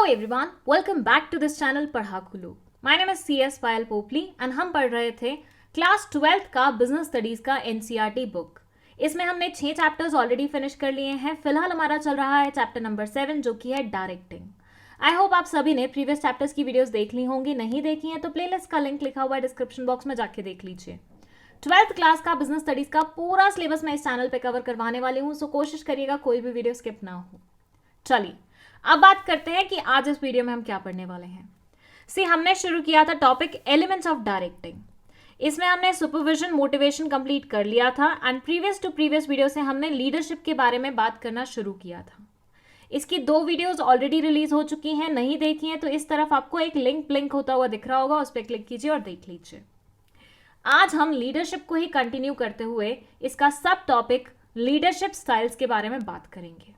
everyone, welcome back to this channel पढ़ाकुलू। My name is CS Payal Popli and हम पढ़ रहे थे क्लास 12th का बिजनेस स्टडीज का NCERT बुक। इसमें हमने 6 चैप्टर्स ऑलरेडी फिनिश कर लिए हैं। फिलहाल हमारा चल रहा है चैप्टर नंबर 7 जो कि है डायरेक्टिंग। आई होप आप सभी ने प्रीवियस चैप्टर्स की वीडियोस देख ली होंगी। नहीं देखी हैं तो प्लेलिस्ट का लिंक लिखा हुआ है डिस्क्रिप्शन बॉक्स में, जाके देख लीजिए। 12th क्लास का बिजनेस स्टडीज का पूरा सिलेबस मैं इस चैनल पे कवर करवाने वाली हूँ, सो कोशिश करिएगा कोई भी वीडियो स्किप ना हो। चलिए अब बात करते हैं कि आज इस वीडियो में हम क्या पढ़ने वाले हैं। हमने शुरू किया था टॉपिक एलिमेंट्स ऑफ डायरेक्टिंग। इसमें हमने सुपरविजन मोटिवेशन कंप्लीट कर लिया था and previous to previous video से हमने लीडरशिप के बारे में बात करना शुरू किया था। इसकी 2 वीडियोस ऑलरेडी रिलीज हो चुकी हैं, नहीं देखी हैं तो इस तरफ आपको एक लिंक ब्लिंक होता हुआ दिख रहा होगा, उस पर क्लिक कीजिए और देख लीजिए। आज हम लीडरशिप को ही कंटिन्यू करते हुए इसका सब टॉपिक लीडरशिप स्टाइल्स के बारे में बात करेंगे।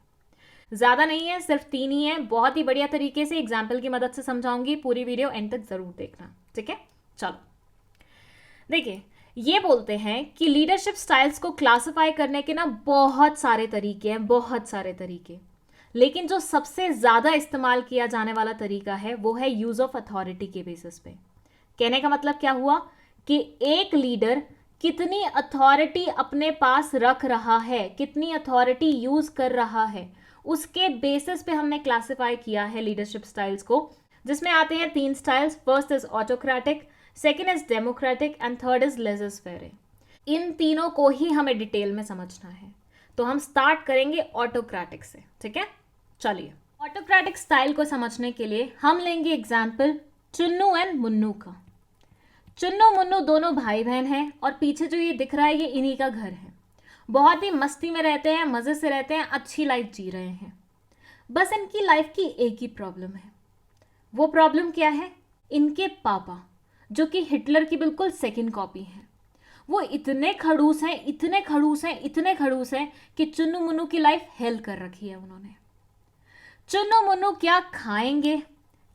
ज्यादा नहीं है, सिर्फ 3 ही है। बहुत ही बढ़िया तरीके से एग्जाम्पल की मदद से समझाऊंगी। पूरी वीडियो एंड तक जरूर देखना, ठीक है। चलो देखिए, ये बोलते हैं कि लीडरशिप स्टाइल्स को क्लासिफाई करने के ना बहुत सारे तरीके हैं, बहुत सारे तरीके। लेकिन जो सबसे ज्यादा इस्तेमाल किया जाने वाला तरीका है वो है यूज ऑफ अथॉरिटी के बेसिस पे। कहने का मतलब क्या हुआ कि एक लीडर कितनी अथॉरिटी अपने पास रख रहा है, कितनी अथॉरिटी यूज कर रहा है, उसके बेसिस पे हमने क्लासिफाई किया है लीडरशिप स्टाइल्स को, जिसमें आते हैं 3 styles. First is autocratic, second is democratic and third is laissez faire. इन तीनों को ही हमें डिटेल में समझना है, तो हम स्टार्ट करेंगे ऑटोक्रेटिक से, ठीक है। चलिए, ऑटोक्रेटिक स्टाइल को समझने के लिए हम लेंगे एग्जाम्पल चुन्नू एंड मुन्नू का। चुन्नू मुन्नू दोनों भाई बहन हैं और पीछे जो ये दिख रहा है ये इन्हीं का घर है। बहुत ही मस्ती में रहते हैं, मजे से रहते हैं, अच्छी लाइफ जी रहे हैं। बस इनकी लाइफ की एक ही प्रॉब्लम है। वो प्रॉब्लम क्या है? इनके पापा, जो कि हिटलर की बिल्कुल सेकंड कॉपी हैं, वो इतने खड़ूस हैं, इतने खड़ूस हैं, इतने खड़ूस हैं कि चुन्नू मुन्नू की लाइफ हेल कर रखी है उन्होंने। चुन्नू मुन्नू क्या खाएंगे,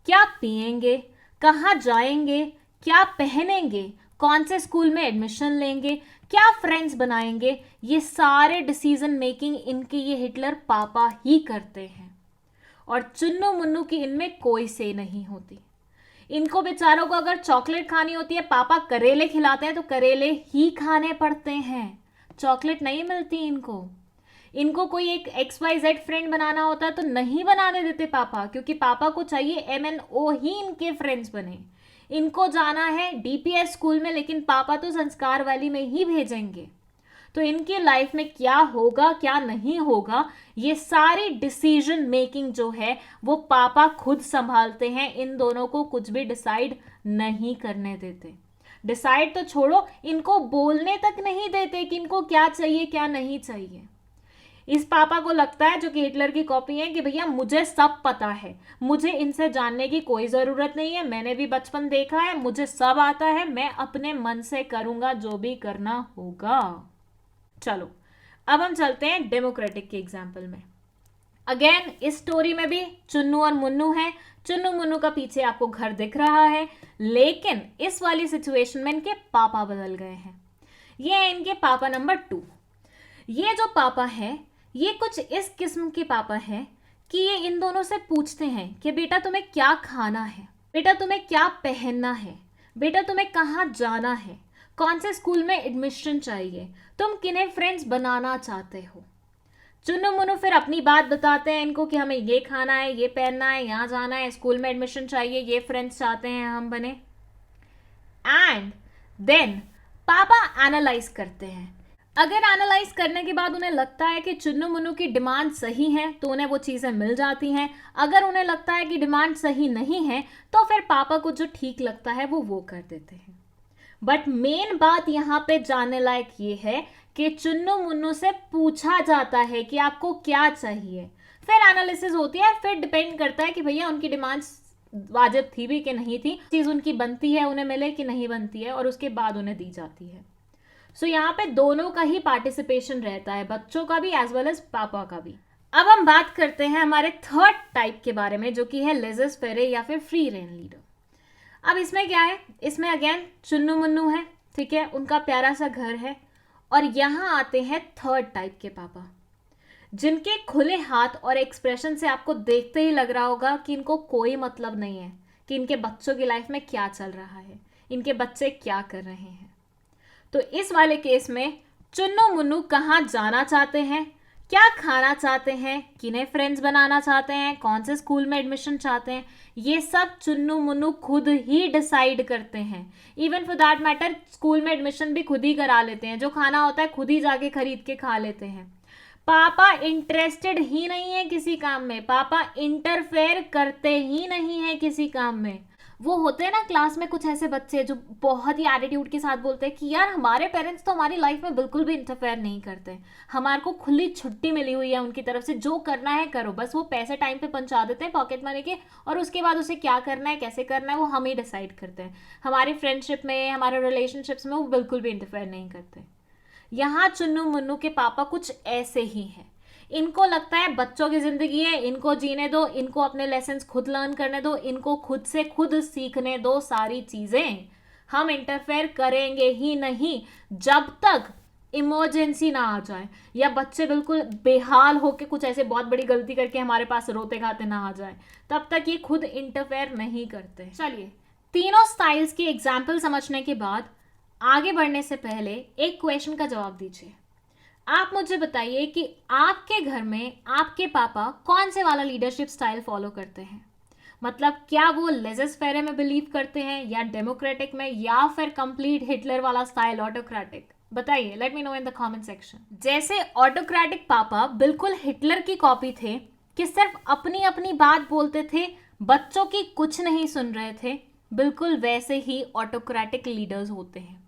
क्या पिएंगे, कहाँ जाएंगे, क्या पहनेंगे, कौन से स्कूल में एडमिशन लेंगे, क्या फ्रेंड्स बनाएंगे, ये सारे डिसीजन मेकिंग इनके ये हिटलर पापा ही करते हैं। और चुन्नू मुन्नू की इनमें कोई से नहीं होती। इनको बेचारों को अगर चॉकलेट खानी होती है, पापा करेले खिलाते हैं तो करेले ही खाने पड़ते हैं, चॉकलेट नहीं मिलती इनको। इनको कोई एक XYZ फ्रेंड बनाना होता है तो नहीं बनाने देते पापा, क्योंकि पापा को चाहिए MNO ही इनके फ्रेंड्स बने। इनको जाना है DPS स्कूल में, लेकिन पापा तो संस्कार वाली में ही भेजेंगे। तो इनकी लाइफ में क्या होगा क्या नहीं होगा, ये सारी डिसीजन मेकिंग जो है वो पापा खुद संभालते हैं। इन दोनों को कुछ भी डिसाइड नहीं करने देते। डिसाइड तो छोड़ो, इनको बोलने तक नहीं देते कि इनको क्या चाहिए क्या नहीं चाहिए। इस पापा को लगता है, जो कि हिटलर की कॉपी है, कि भैया मुझे सब पता है, मुझे इनसे जानने की कोई ज़रूरत नहीं है, मैंने भी बचपन देखा है, मुझे सब आता है, मैं अपने मन से करूँगा जो भी करना होगा। चलो अब हम चलते हैं डेमोक्रेटिक के एग्जाम्पल में। अगेन इस स्टोरी में भी चुन्नू और मुन्नू है। चुन्नू मुन्नू का पीछे आपको घर दिख रहा है, लेकिन इस वाली सिचुएशन में इनके पापा बदल गए हैं। ये है इनके पापा नंबर 2। ये जो पापा है ये कुछ इस किस्म के पापा हैं कि ये इन दोनों से पूछते हैं कि बेटा तुम्हें क्या खाना है, बेटा तुम्हें क्या पहनना है, बेटा तुम्हें कहाँ जाना है, कौन से स्कूल में एडमिशन चाहिए, तुम किन्हें फ्रेंड्स बनाना चाहते हो। चुन्नू मुन्नू फिर अपनी बात बताते हैं इनको कि हमें ये खाना है, ये पहनना है, यहाँ जाना है, स्कूल में एडमिशन चाहिए, ये फ्रेंड्स चाहते हैं हम बने। एंड देन पापा एनालाइज करते हैं। अगर एनालाइज करने के बाद उन्हें लगता है कि चुन्नू मुन्नू की डिमांड सही है तो उन्हें वो चीज़ें मिल जाती हैं। अगर उन्हें लगता है कि डिमांड सही नहीं है तो फिर पापा को जो ठीक लगता है वो कर देते हैं। बट मेन बात यहाँ पे जानने लायक ये है कि चुन्नू मुन्नू से पूछा जाता है कि आपको क्या चाहिए। फिर एनालिसिस होती है, फिर डिपेंड करता है कि भैया उनकी डिमांड्स वाजिब थी भी कि नहीं थी, चीज़ उनकी बनती है, उन्हें मिले कि नहीं बनती है, और उसके बाद उन्हें दी जाती है। सो यहाँ पे दोनों का ही पार्टिसिपेशन रहता है, बच्चों का भी एज वेल एज पापा का भी। अब हम बात करते हैं हमारे थर्ड टाइप के बारे में, जो कि है लेज़र-फेयर या फिर फ्री रेन लीडर। अब इसमें क्या है, इसमें अगेन चुन्नू मुन्नू है, ठीक है, उनका प्यारा सा घर है, और यहाँ आते हैं थर्ड टाइप के पापा, जिनके खुले हाथ और एक्सप्रेशन से आपको देखते ही लग रहा होगा कि इनको कोई मतलब नहीं है कि इनके बच्चों की लाइफ में क्या चल रहा है, इनके बच्चे क्या कर रहे हैं। तो इस वाले केस में चुन्नू मुन्नू कहाँ जाना चाहते हैं, क्या खाना चाहते हैं, किन्हें फ्रेंड्स बनाना चाहते हैं, कौन से स्कूल में एडमिशन चाहते हैं, ये सब चुन्नू मुन्नू खुद ही डिसाइड करते हैं। Even for that matter school में एडमिशन भी खुद ही करा लेते हैं, जो खाना होता है खुद ही जाके खरीद के खा लेते हैं। पापा इंटरेस्टेड ही नहीं है किसी काम में, पापा इंटरफेयर करते ही नहीं है किसी काम में। वो होते हैं ना क्लास में कुछ ऐसे बच्चे जो बहुत ही एटीट्यूड के साथ बोलते हैं कि यार हमारे पेरेंट्स तो हमारी लाइफ में बिल्कुल भी इंटरफेयर नहीं करते, हमारे को खुली छुट्टी मिली हुई है उनकी तरफ से, जो करना है करो, बस वो पैसे टाइम पे पहुंचा देते हैं पॉकेट मनी के, और उसके बाद उसे क्या करना है कैसे करना है वो हम ही डिसाइड करते हैं। हमारी फ्रेंडशिप में, हमारे रिलेशनशिप्स में वो बिल्कुल भी इंटरफेयर नहीं करते। यहाँ चुन्नू मुन्नू के पापा कुछ ऐसे ही हैं। इनको लगता है बच्चों की जिंदगी है, इनको जीने दो, इनको अपने लेसन्स खुद लर्न करने दो, इनको खुद से खुद सीखने दो सारी चीजें, हम इंटरफेयर करेंगे ही नहीं जब तक इमरजेंसी ना आ जाए या बच्चे बिल्कुल बेहाल होके कुछ ऐसे बहुत बड़ी गलती करके हमारे पास रोते खाते ना आ जाए, तब तक ये खुद इंटरफेयर नहीं करते। चलिए, तीनों स्टाइल्स की एग्जाम्पल समझने के बाद आगे बढ़ने से पहले एक क्वेश्चन का जवाब दीजिए। आप मुझे बताइए कि आपके घर में आपके पापा कौन से वाला लीडरशिप स्टाइल फॉलो करते हैं। मतलब क्या वो लेजेस फेरे में बिलीव करते हैं, या डेमोक्रेटिक में, या फिर कंप्लीट हिटलर वाला स्टाइल ऑटोक्रेटिक। बताइए, let me know in the comment section. जैसे ऑटोक्रेटिक पापा बिल्कुल हिटलर की कॉपी थे कि सिर्फ अपनी अपनी बात बोलते थे, बच्चों की कुछ नहीं सुन रहे थे, बिल्कुल वैसे ही ऑटोक्रेटिक लीडर्स होते हैं।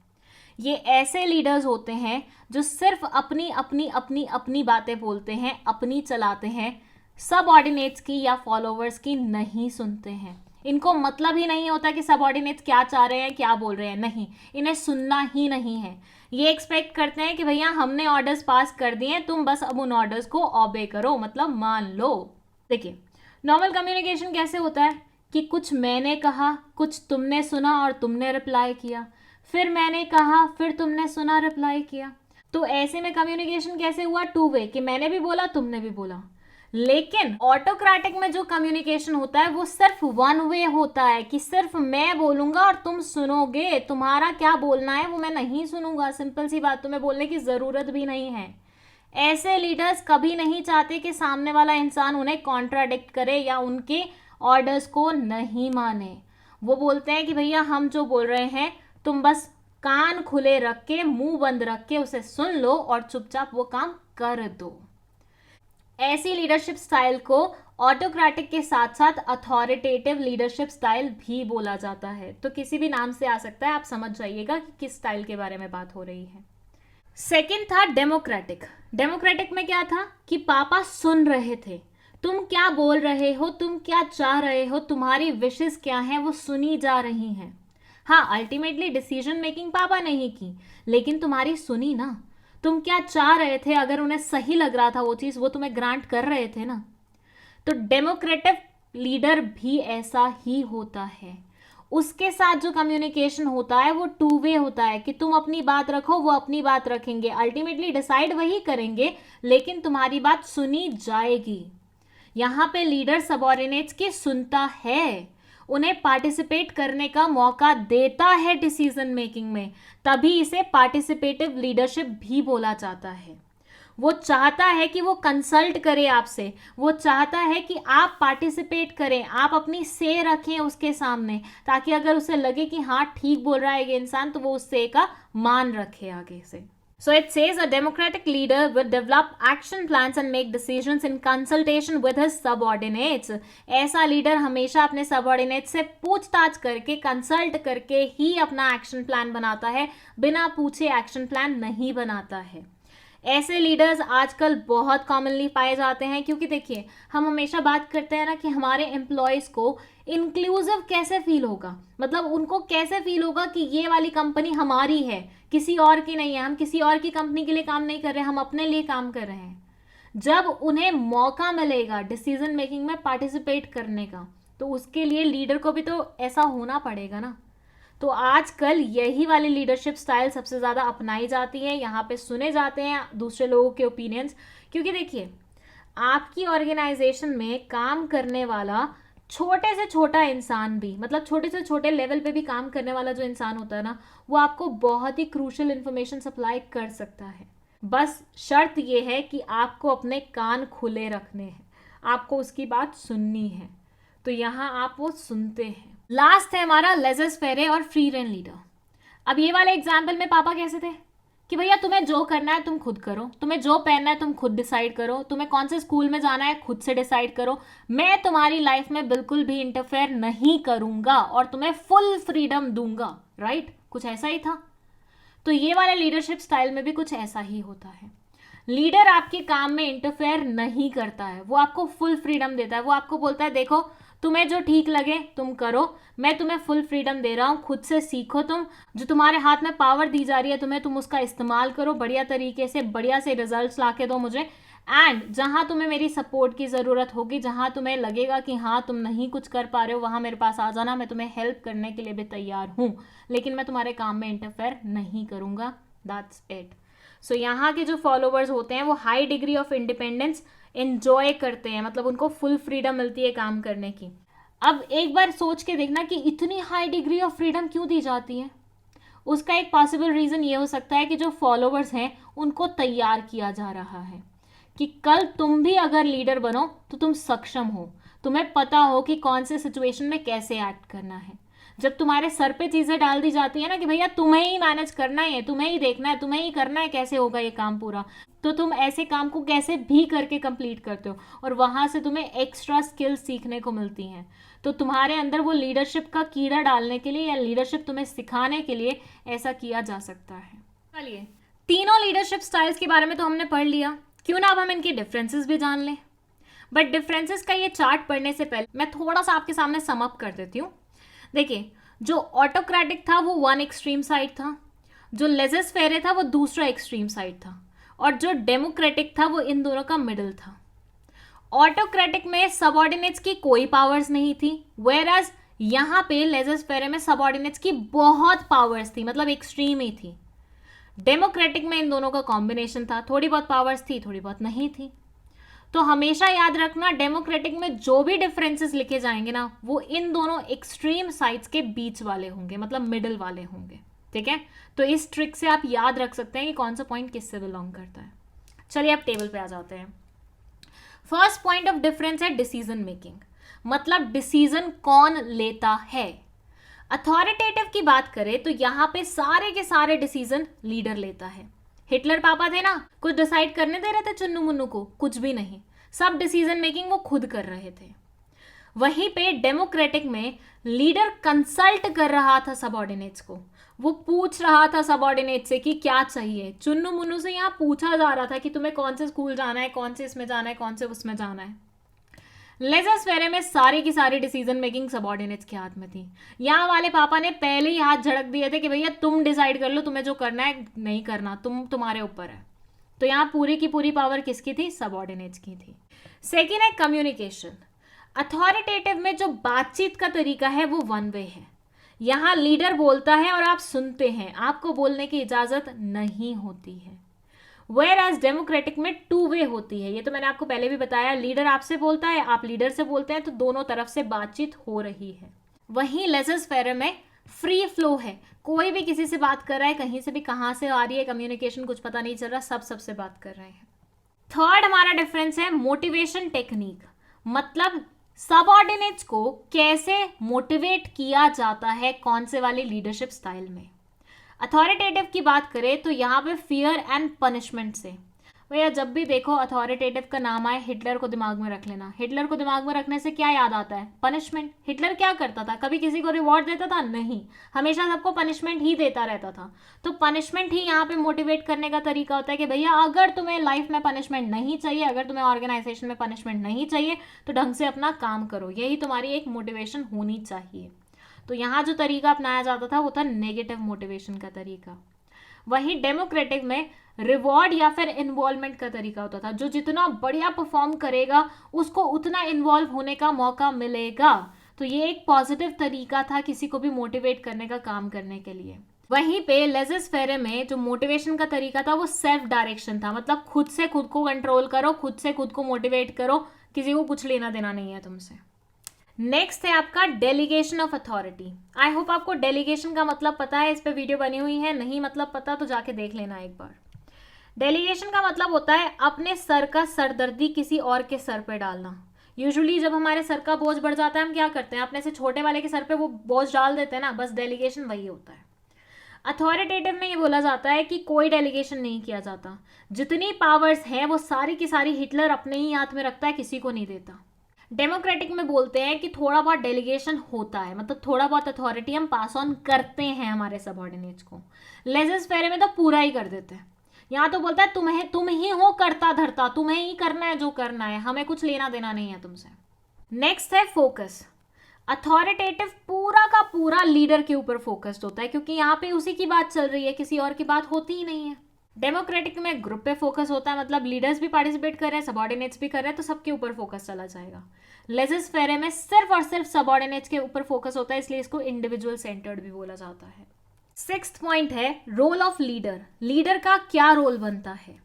ये ऐसे लीडर्स होते हैं जो सिर्फ अपनी अपनी अपनी अपनी बातें बोलते हैं, अपनी चलाते हैं, सबऑर्डिनेट्स की या फॉलोवर्स की नहीं सुनते हैं। इनको मतलब ही नहीं होता कि सबऑर्डिनेट्स क्या चाह रहे हैं, क्या बोल रहे हैं, नहीं, इन्हें सुनना ही नहीं है। ये एक्सपेक्ट करते हैं कि भैया हमने ऑर्डर्स पास कर दिए, तुम बस अब उन ऑर्डर्स को ऑबे करो, मतलब मान लो। देखिए, नॉर्मल कम्युनिकेशन कैसे होता है कि कुछ मैंने कहा, कुछ तुमने सुना और तुमने रिप्लाई किया, फिर मैंने कहा, फिर तुमने सुना, रिप्लाई किया। तो ऐसे में कम्युनिकेशन कैसे हुआ? टू वे, कि मैंने भी बोला तुमने भी बोला। लेकिन ऑटोक्रेटिक में जो कम्युनिकेशन होता है वो सिर्फ वन वे होता है कि सिर्फ मैं बोलूंगा और तुम सुनोगे, तुम्हारा क्या बोलना है वो मैं नहीं सुनूंगा। सिंपल सी बात, तुम्हें बोलने की जरूरत भी नहीं है। ऐसे लीडर्स कभी नहीं चाहते कि सामने वाला इंसान उन्हें कॉन्ट्राडिक्ट करे या उनके ऑर्डर्स को नहीं माने। वो बोलते हैं कि भैया हम जो बोल रहे हैं तुम बस कान खुले रख के, मुंह बंद रख के उसे सुन लो और चुपचाप वो काम कर दो। ऐसी लीडरशिप स्टाइल को ऑटोक्रेटिक के साथ साथ अथॉरिटेटिव लीडरशिप स्टाइल भी बोला जाता है। तो किसी भी नाम से आ सकता है, आप समझ जाइएगा कि किस स्टाइल के बारे में बात हो रही है। सेकंड था डेमोक्रेटिक। डेमोक्रेटिक में क्या था कि पापा सुन रहे थे, तुम क्या बोल रहे हो, तुम क्या चाह रहे हो, तुम्हारी विशेस क्या हैं, वो सुनी जा रही हैं। हाँ, अल्टीमेटली डिसीजन मेकिंग पापा ने ही की, लेकिन तुम्हारी सुनी ना। तुम क्या चाह रहे थे, अगर उन्हें सही लग रहा था वो चीज, वो तुम्हें ग्रांट कर रहे थे ना। तो डेमोक्रेटिक लीडर भी ऐसा ही होता है। उसके साथ जो कम्युनिकेशन होता है वो टू वे होता है कि तुम अपनी बात रखो, वो अपनी बात रखेंगे, अल्टीमेटली डिसाइड वही करेंगे, लेकिन तुम्हारी बात सुनी जाएगी। यहाँ पे लीडर सबऑर्डिनेट्स की सुनता है, उन्हें पार्टिसिपेट करने का मौका देता है डिसीजन मेकिंग में, तभी इसे पार्टिसिपेटिव लीडरशिप भी बोला जाता है। वो चाहता है कि वो कंसल्ट करे आपसे, वो चाहता है कि आप पार्टिसिपेट करें, आप अपनी से रखें उसके सामने, ताकि अगर उसे लगे कि हाँ ठीक बोल रहा है ये इंसान, तो वो उस से का मान रखे आगे से। So it says a democratic leader will develop action plans and make decisions in consultation with his subordinates. ऐसा लीडर हमेशा अपने सबऑर्डिनेट से पूछताछ करके, कंसल्ट करके ही अपना एक्शन प्लान बनाता है, बिना पूछे एक्शन प्लान नहीं बनाता है। ऐसे लीडर्स आजकल बहुत कॉमनली पाए जाते हैं, क्योंकि देखिए हम हमेशा बात करते हैं ना कि हमारे एम्प्लॉयज़ को इंक्लूसिव कैसे फील होगा, मतलब उनको कैसे फील होगा कि ये वाली कंपनी हमारी है, किसी और की नहीं है, हम किसी और की कंपनी के लिए काम नहीं कर रहे, हम अपने लिए काम कर रहे हैं। जब उन्हें मौका मिलेगा डिसीजन मेकिंग में पार्टिसिपेट करने का, तो उसके लिए लीडर को भी तो ऐसा होना पड़ेगा ना। तो आजकल यही वाली लीडरशिप स्टाइल सबसे ज़्यादा अपनाई जाती है, यहाँ पे सुने जाते हैं दूसरे लोगों के ओपिनियंस। क्योंकि देखिए आपकी ऑर्गेनाइजेशन में काम करने वाला छोटे से छोटा इंसान भी, मतलब छोटे से छोटे लेवल पे भी काम करने वाला जो इंसान होता है ना, वो आपको बहुत ही क्रूशियल इंफॉर्मेशन सप्लाई कर सकता है। बस शर्त ये है कि आपको अपने कान खुले रखने हैं, आपको उसकी बात सुननी है। तो यहाँ आप वो सुनते हैं। लास्ट है हमारा लेजर्स फेरे और फ्री रेन लीडर। अब ये वाले एग्जाम्पल में पापा कैसे थे कि भैया तुम्हें जो करना है तुम खुद करो, तुम्हें जो पहनना है तुम खुद डिसाइड करो, तुम्हें कौन से स्कूल में जाना है खुद से डिसाइड करो, मैं तुम्हारी लाइफ में बिल्कुल भी इंटरफेयर नहीं करूंगा और तुम्हें फुल फ्रीडम दूंगा, राइट? कुछ ऐसा ही था। तो ये वाले लीडरशिप स्टाइल में भी कुछ ऐसा ही होता है। लीडर आपके काम में इंटरफेयर नहीं करता है, वो आपको फुल फ्रीडम देता है। वो आपको बोलता है देखो तुम्हें जो ठीक लगे तुम करो, मैं तुम्हें फुल फ्रीडम दे रहा हूँ, खुद से सीखो, तुम जो तुम्हारे हाथ में पावर दी जा रही है तुम्हें, तुम उसका इस्तेमाल करो बढ़िया तरीके से, बढ़िया से रिजल्ट्स ला के दो मुझे। एंड जहां तुम्हें मेरी सपोर्ट की ज़रूरत होगी, जहां तुम्हें लगेगा कि हाँ तुम नहीं कुछ कर पा रहे हो, वहां मेरे पास आ जाना, मैं तुम्हें हेल्प करने के लिए भी तैयार हूँ, लेकिन मैं तुम्हारे काम में इंटरफेयर नहीं करूँगा। That's it. सो यहाँ के जो फॉलोवर्स होते हैं वो high degree of independence enjoy करते हैं, मतलब उनको फुल फ्रीडम मिलती है काम करने की। अब एक बार सोच के देखना कि इतनी हाई डिग्री ऑफ फ्रीडम क्यों दी जाती है। उसका एक पॉसिबल रीज़न ये हो सकता है कि जो फॉलोवर्स हैं उनको तैयार किया जा रहा है कि कल तुम भी अगर लीडर बनो तो तुम सक्षम हो, तुम्हें पता हो कि कौन से सिचुएशन में कैसे एक्ट करना है। जब तुम्हारे सर पे चीज़ें डाल दी जाती है ना कि भैया तुम्हें ही मैनेज करना है, तुम्हें ही देखना है, तुम्हें ही करना है, कैसे होगा ये काम पूरा, तो तुम ऐसे काम को कैसे भी करके कंप्लीट करते हो और वहाँ से तुम्हें एक्स्ट्रा स्किल्स सीखने को मिलती हैं। तो तुम्हारे अंदर वो लीडरशिप का कीड़ा डालने के लिए या लीडरशिप तुम्हें सिखाने के लिए ऐसा किया जा सकता है। चलिए, तीनों लीडरशिप स्टाइल्स के बारे में तो हमने पढ़ लिया, क्यों ना अब हम इनके डिफरेंसेस भी जान लें। बट डिफरेंसेस का ये चार्ट पढ़ने से पहले मैं थोड़ा सा आपके सामने सम अप कर देती हूँ। देखिए, जो ऑटोक्रेटिक था वो वन एक्सट्रीम साइड था, जो लेजर्स फेरे था वो दूसरा एक्सट्रीम साइड था, और जो डेमोक्रेटिक था वो इन दोनों का मिडिल था। ऑटोक्रेटिक में सबऑर्डिनेट्स की कोई पावर्स नहीं थी, वेयरएज यहाँ पे लेजर्स फेरे में सबऑर्डिनेट्स की बहुत पावर्स थी, मतलब एक्सट्रीम ही थी। डेमोक्रेटिक में इन दोनों का कॉम्बिनेशन था, थोड़ी बहुत पावर्स थी, थोड़ी बहुत नहीं थी। तो हमेशा याद रखना, डेमोक्रेटिक में जो भी डिफरेंसेस लिखे जाएंगे ना वो इन दोनों एक्सट्रीम साइड्स के बीच वाले होंगे, मतलब मिडिल वाले होंगे। ठीक है, तो इस ट्रिक से आप याद रख सकते हैं कि कौन सा पॉइंट किससे बिलोंग करता है। चलिए अब टेबल पे आ जाते हैं। फर्स्ट पॉइंट ऑफ डिफरेंस है डिसीजन मेकिंग, मतलब डिसीजन कौन लेता है। अथॉरिटेटिव की बात करें तो यहाँ पे सारे के सारे डिसीजन लीडर लेता है। हिटलर पापा थे ना, कुछ डिसाइड करने दे रहे थे चुन्नू मुन्नू को? कुछ भी नहीं, सब डिसीजन मेकिंग वो खुद कर रहे थे। वहीं पे डेमोक्रेटिक में लीडर कंसल्ट कर रहा था सबऑर्डिनेट्स को, वो पूछ रहा था सबऑर्डिनेट से कि क्या चाहिए। चुन्नू मुन्नू से यहाँ पूछा जा रहा था कि तुम्हें कौन से स्कूल जाना है, कौन से इसमें जाना है, कौन से उसमें जाना है। लेजर्स फेरे में सारी की सारी डिसीजन मेकिंग सबऑर्डिनेट्स के हाथ में थी। यहाँ वाले पापा ने पहले ही हाथ झड़क दिए थे कि भैया तुम डिसाइड कर लो, तुम्हें जो करना है नहीं करना, तुम्हारे ऊपर है। तो यहाँ पूरी की पूरी पावर किसकी थी? सबऑर्डिनेट्स की थी। सेकेंड है कम्युनिकेशन। अथॉरिटेटिव में जो बातचीत का तरीका है वो वन वे है, यहाँ लीडर बोलता है और आप सुनते हैं, आपको बोलने की इजाजत नहीं होती है। Whereas डेमोक्रेटिक में टू वे होती है, ये तो मैंने आपको पहले भी बताया, लीडर आपसे बोलता है, आप लीडर से बोलते हैं, तो दोनों तरफ से बातचीत हो रही है। वहीं लेजर्स फेरे में फ्री फ्लो है, कोई भी किसी से बात कर रहा है, कहीं से भी कहाँ से आ रही है कम्युनिकेशन कुछ पता नहीं चल रहा, सब सबसे बात कर रहे हैं। थर्ड हमारा डिफरेंस है मोटिवेशन टेक्निक, मतलब सबऑर्डिनेट्स को कैसे मोटिवेट किया जाता है कौन से वाली लीडरशिप स्टाइल में। अथॉरिटेटिव की बात करें तो यहाँ पे फियर एंड पनिशमेंट से, भैया जब भी देखो अथॉरिटेटिव का नाम आए हिटलर को दिमाग में रख लेना। हिटलर को दिमाग में रखने से क्या याद आता है? पनिशमेंट। हिटलर क्या करता था? कभी किसी को रिवॉर्ड देता था? नहीं, हमेशा सबको पनिशमेंट ही देता रहता था। तो पनिशमेंट ही यहाँ पे मोटिवेट करने का तरीका होता है कि भैया अगर तुम्हें लाइफ में पनिशमेंट नहीं चाहिए, अगर तुम्हें ऑर्गेनाइजेशन में पनिशमेंट नहीं चाहिए तो ढंग से अपना काम करो, यही तुम्हारी एक मोटिवेशन होनी चाहिए। तो यहाँ जो तरीका अपनाया जाता था वो था नेगेटिव मोटिवेशन का तरीका। वहीं डेमोक्रेटिक में रिवॉर्ड या फिर इन्वॉल्वमेंट का तरीका होता था, जो जितना बढ़िया परफॉर्म करेगा उसको उतना इन्वॉल्व होने का मौका मिलेगा। तो ये एक पॉजिटिव तरीका था किसी को भी मोटिवेट करने का, काम करने के लिए। वहीं पे लेज़ेस फेरे में जो मोटिवेशन का तरीका था वो सेल्फ डायरेक्शन था, मतलब खुद से खुद को कंट्रोल करो, खुद से खुद को मोटिवेट करो, किसी को कुछ लेना देना नहीं है तुमसे। नेक्स्ट है आपका delegation of authority. I hope आपको डेलीगेशन का मतलब पता है, इस पे वीडियो बनी हुई है, नहीं मतलब पता तो जाके देख लेना एक बार। डेलीगेशन का मतलब होता है अपने सर का सरदर्दी किसी और के सर पे डालना। यूजुअली जब हमारे सर का बोझ बढ़ जाता है हम क्या करते हैं, अपने से छोटे वाले के सर पे वो बोझ डाल देते हैं ना, बस डेलीगेशन वही होता है। अथॉरिटेटिव में ये बोला जाता है कि कोई डेलीगेशन नहीं किया जाता, जितनी पावर्स हैं वो सारी की सारी हिटलर अपने ही हाथ में रखता है, किसी को नहीं देता। डेमोक्रेटिक में बोलते हैं कि थोड़ा बहुत डेलीगेशन होता है, मतलब थोड़ा बहुत अथॉरिटी हम पास ऑन करते हैं हमारे सबऑर्डिनेट्स को। लेज़ेस फेरे में तो पूरा ही कर देते हैं। यहाँ तो बोलता है तुम ही हो करता धरता, तुम्हें ही करना है जो करना है, हमें कुछ लेना देना नहीं है तुमसे। नेक्स्ट है फोकस। अथॉरिटेटिव पूरा का पूरा लीडर के ऊपर फोकस्ड होता है, क्योंकि यहाँ पे उसी की बात चल रही है, किसी और की बात होती ही नहीं है। डेमोक्रेटिक में ग्रुप पे फोकस होता है, मतलब लीडर्स भी पार्टिसिपेट कर रहे हैं, सबऑर्डिनेट्स भी कर रहे हैं, तो सबके ऊपर फोकस चला जाएगा। लेज़ेस फेरे में सिर्फ और सिर्फ सबऑर्डिनेट्स के ऊपर फोकस होता है, इसलिए इसको इंडिविजुअल सेंटर्ड भी बोला जाता है। सिक्स्थ पॉइंट है रोल ऑफ लीडर। लीडर का क्या रोल बनता है।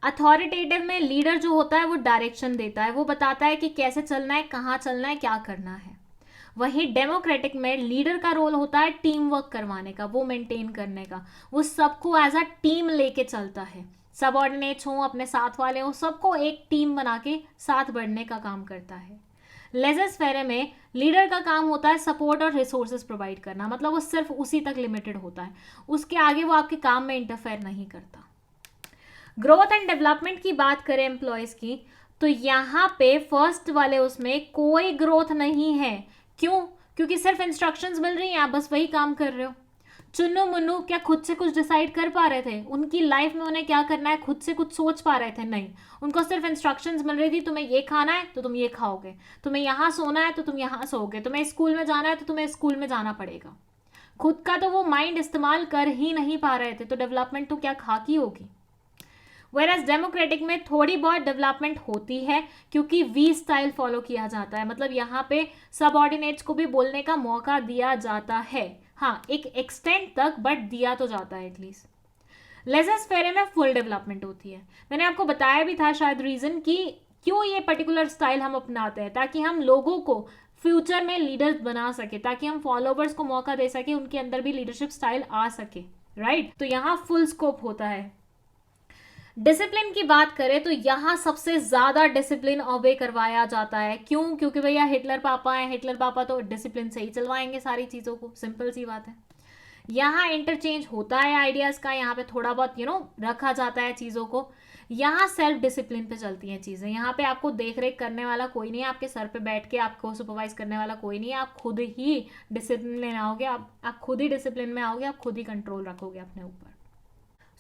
अथॉरिटेटिव में लीडर जो होता है वो डायरेक्शन देता है, वो बताता है कि कैसे चलना है, कहाँ चलना है, क्या करना है। वहीं डेमोक्रेटिक में लीडर का रोल होता है टीम वर्क करवाने का, वो मेंटेन करने का, वो सबको एज अ टीम लेके चलता है। सबऑर्डिनेट्स हों, अपने साथ वाले हों, सबको एक टीम बना के साथ बढ़ने का काम करता है। लेज़ेस फेरे में लीडर का काम होता है सपोर्ट और रिसोर्सेज प्रोवाइड करना, मतलब वो सिर्फ उसी तक लिमिटेड होता है, उसके आगे वो आपके काम में इंटरफेयर नहीं करता। ग्रोथ एंड डेवलपमेंट की बात करें एम्प्लॉयज़ की, तो यहाँ पे फर्स्ट वाले उसमें कोई ग्रोथ नहीं है। क्यों? क्योंकि सिर्फ इंस्ट्रक्शंस मिल रही हैं, आप बस वही काम कर रहे हो। चुन्नू मुन्नू क्या खुद से कुछ डिसाइड कर पा रहे थे? उनकी लाइफ में उन्हें क्या करना है खुद से कुछ सोच पा रहे थे? नहीं, उनको सिर्फ इंस्ट्रक्शंस मिल रही थी, तुम्हें ये खाना है तो तुम ये खाओगे, तुम्हें यहाँ सोना है तो तुम यहाँ सोओगे, तुम्हें स्कूल में जाना है तो तुम्हें स्कूल में जाना पड़ेगा। खुद का तो वो माइंड इस्तेमाल कर ही नहीं पा रहे थे, तो डेवलपमेंट तो क्या खाकी होगी। वेराज डेमोक्रेटिक में थोड़ी बहुत डेवलपमेंट होती है, क्योंकि वी स्टाइल फॉलो किया जाता है, मतलब यहाँ पे सबऑर्डिनेट्स को भी बोलने का मौका दिया जाता है, हाँ एक एक्सटेंट तक, बट दिया तो जाता है एटलीस्ट। लेज़ेस फेरे में फुल डेवलपमेंट होती है। मैंने आपको बताया भी था शायद रीजन कि क्यों ये पर्टिकुलर स्टाइल हम अपनाते हैं, ताकि हम लोगों को फ्यूचर में लीडर्स बना सके, ताकि हम फॉलोवर्स को मौका दे सके, उनके अंदर भी लीडरशिप स्टाइल आ सके, राइट। तो यहाँ फुल स्कोप होता है। डिसिप्लिन की बात करें तो यहाँ सबसे ज्यादा डिसिप्लिन ऑबे करवाया जाता है। क्यों? क्योंकि भैया हिटलर पापा हैं, हिटलर पापा तो डिसिप्लिन से ही चलवाएंगे सारी चीजों को, सिंपल सी बात है। यहाँ इंटरचेंज होता है आइडियाज का, यहाँ पे थोड़ा बहुत रखा जाता है चीजों को। यहाँ सेल्फ डिसिप्लिन पे चलती हैं चीजें, यहाँ पे आपको देख रेख करने वाला कोई नहीं है, आपके सर पे बैठ के आपको सुपरवाइज करने वाला कोई नहीं है, आप खुद ही डिसिप्लिन में आओगे, आप खुद ही डिसिप्लिन में आओगे, आप खुद ही कंट्रोल रखोगे अपने ऊपर।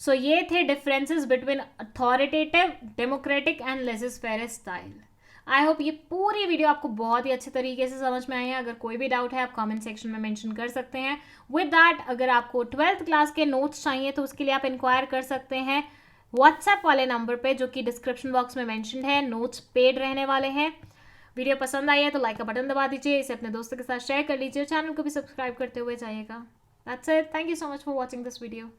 सो ये थे differences between authoritative, democratic and laissez faire style. I hope ये पूरी वीडियो आपको बहुत ही अच्छे तरीके से समझ में आई है। अगर कोई भी डाउट है आप कमेंट सेक्शन में मेंशन कर सकते हैं। विद दैट, अगर आपको 12th क्लास के नोट्स चाहिए तो उसके लिए आप इंक्वायर कर सकते हैं व्हाट्सएप वाले नंबर पे, जो कि डिस्क्रिप्शन बॉक्स में मेंशन है। नोट्स पेड रहने वाले हैं। वीडियो पसंद आई है तो लाइक का बटन दबा दीजिए, इसे अपने दोस्तों के साथ शेयर कर लीजिए, चैनल को भी सब्सक्राइब करते हुए जाइएगा। That's it, thank you so much for watching this video.